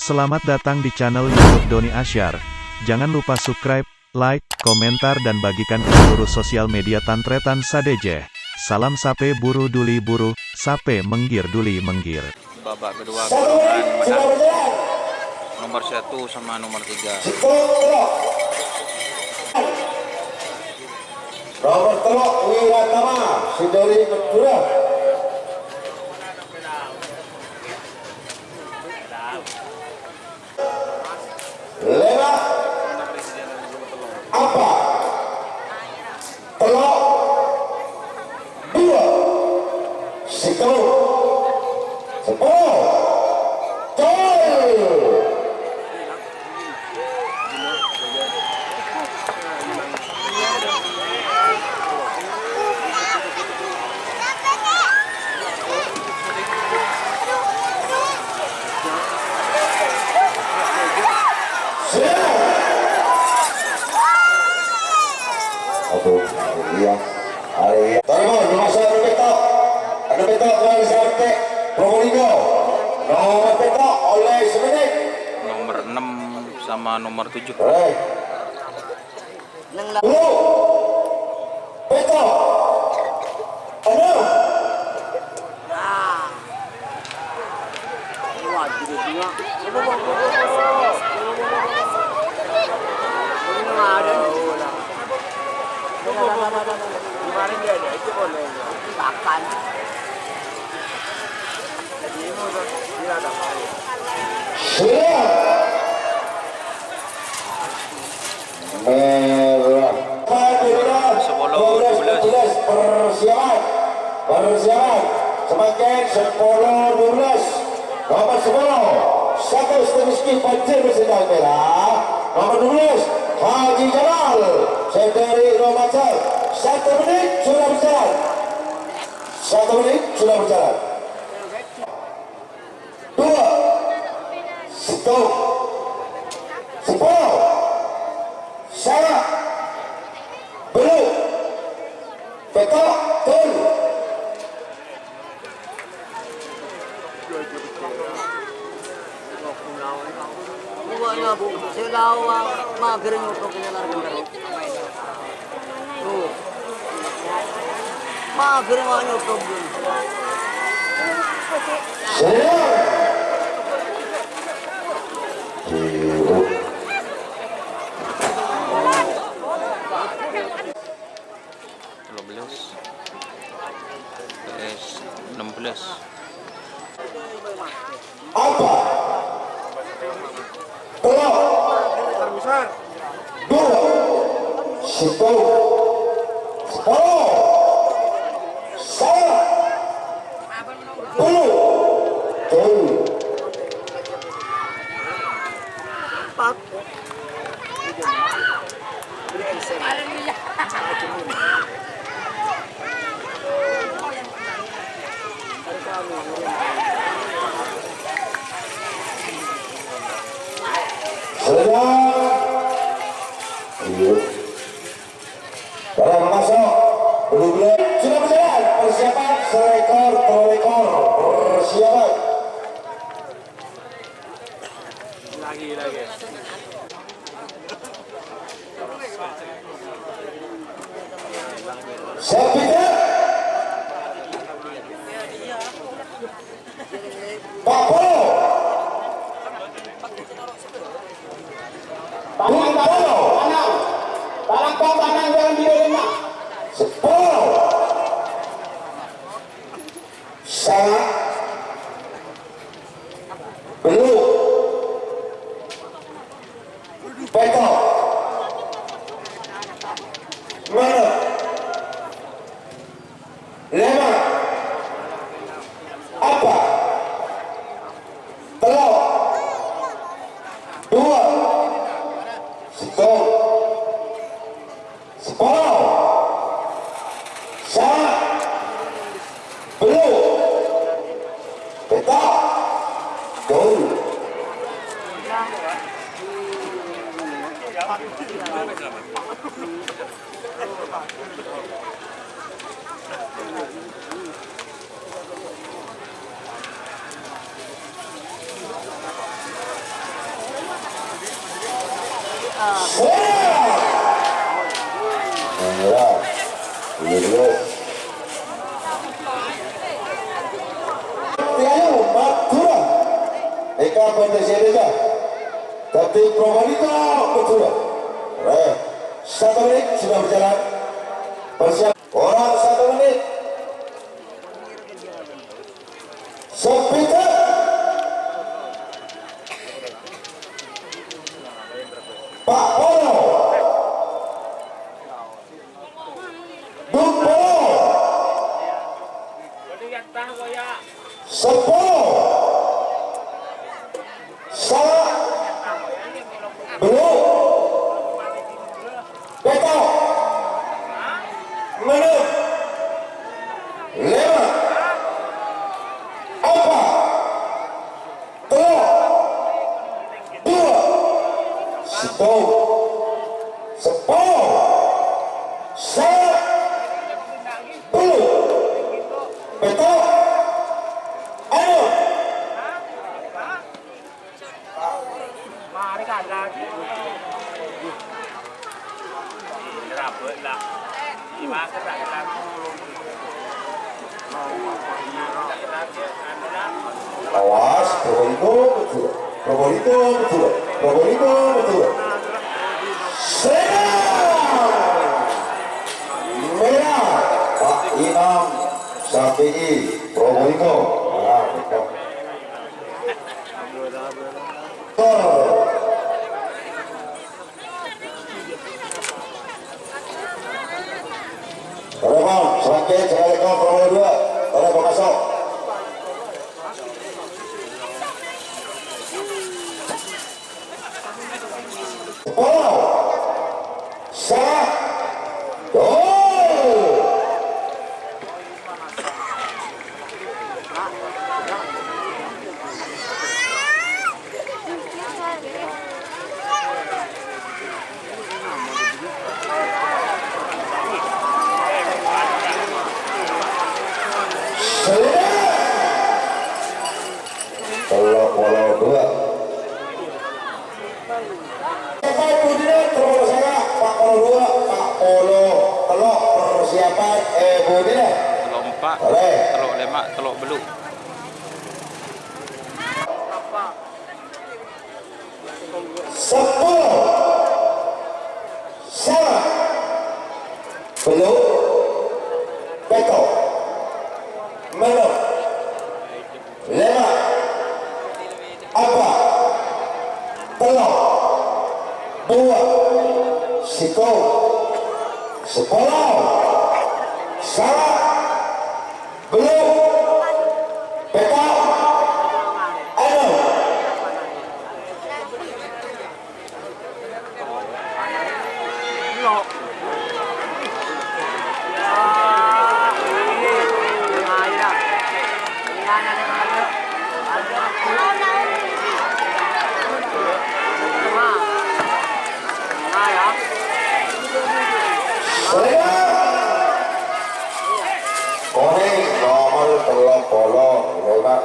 Selamat datang di channel YouTube Doni Asyar. Jangan lupa subscribe, like, komentar dan bagikan ke seluruh sosial media Tantretan Sadejeh. Salam sape buru duli buru, sape menggir duli menggir. Babak kedua golongan menang nomor 1 sama nomor 3. Nomor telok Wiratama Sidori Kedura. Lema apa? Telok 2 Sikau 10 iya. Tolong masuk ada petok dari sampai Probolinggo. Nomor petok oleh semenit. Nomor 6 sama nomor 7. Petok. Aduh. Kemarin dia ada itu boleh makan. Jadi ini dia ada kali. Merah. 10-12 persiapan semakin 10-12 nomor 10 Satu Stemiski Pancir bersedang merah, nomor 12 Haji Jamal dari Romacal. 1 menit sudah berjalan. 1 menit sudah berjalan. 2 stop 10 saya belum petok tol. Bukannya bu, selawa mager nyutok kenyalan tuh. Mager nggak nyutok dulu. Apa? Telok 2 10 saya belum tol. Pak. Barang masuk belum sudah berjalan persiapan selekor telekor persiapan Lagi. saya pikir Pak Polo Panang jangan diremah 10 sangat belum petok mana lema apa telok 2 stop 10 sangat belum petok gol. Serang. Merah. Dulu. Tiayu Madura. Eka Pendesia Deja. Tapi Probolinggo Madura. Baik. 1 menit sudah berjalan. Persiap. Orang 1 menit. Sepita. Pak Polo. Duk Polo. 10. Salah. Belum. Betul. Menang. 5. Apa? 3. 2. 1. 10. Salah. Belum. Betul. Ayo. Mari kagak. Rapet lah. Dimakan tak Awas, Probolinggo betul. Probolinggo betul. Probolinggo betul. Serang. Merah. Pak Imam Syafi'i Probolinggo. Merah. Betul. Telepon, selangkit, Assalamualaikum, Probolinggo 2. Telepon masuk. Oh, salah. Oh. Kalau Polo 2. Sampai Budina terus saya Pak Polo 2, Pak Polo telok persiapan Budina. Telok 4, Oleh. telok lemak, telok beluk. Sepuluh. Salah. Belum. Betul. Menang. 5. Apa? Telok. 2. Siko. 10. Salah. Belum. Betul. Ayo. Kuning nomor 35.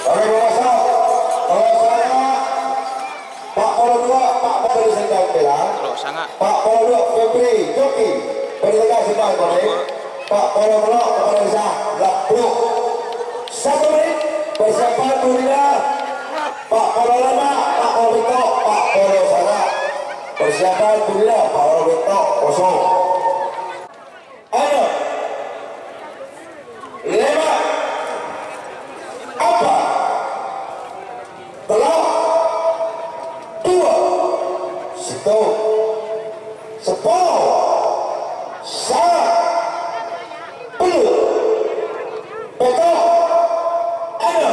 Kami memasang kalau saya Pak Polo 2, Pak Polo sedang bilang Telok sangat. Pak Polo 2 Febri Joki berdekat sedang kuning. Pak Polo melok kepada saya blok blok 1 menit persiapan Budina. Pak Polo lama, Pak Polo Betok, Pak Polo sana persiapan Budina, Pak Polo Betok kosong. Ayo. 5. Apa? Telok. 2. 1. 10. Salah. Belum. Betul. Ayo.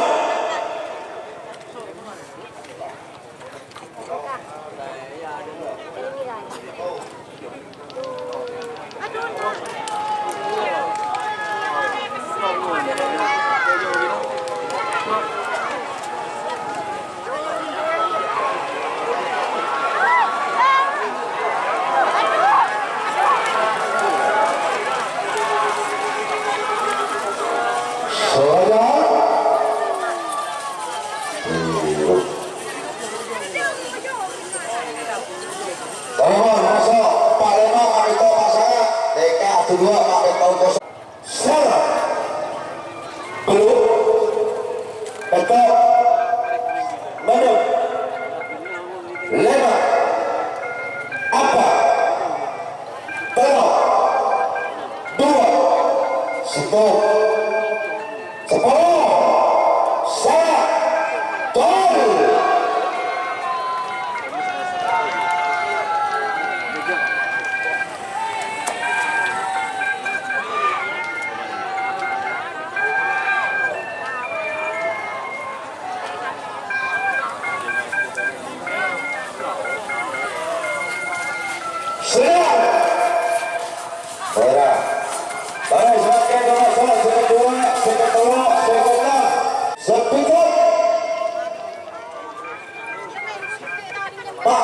lima, empat, tiga, dua, satu, 10, saya, gol. Siap. Merah. Baik, semakin nomor 1, semakin 2, semakin 3, semakin 6. Sepikut. Pak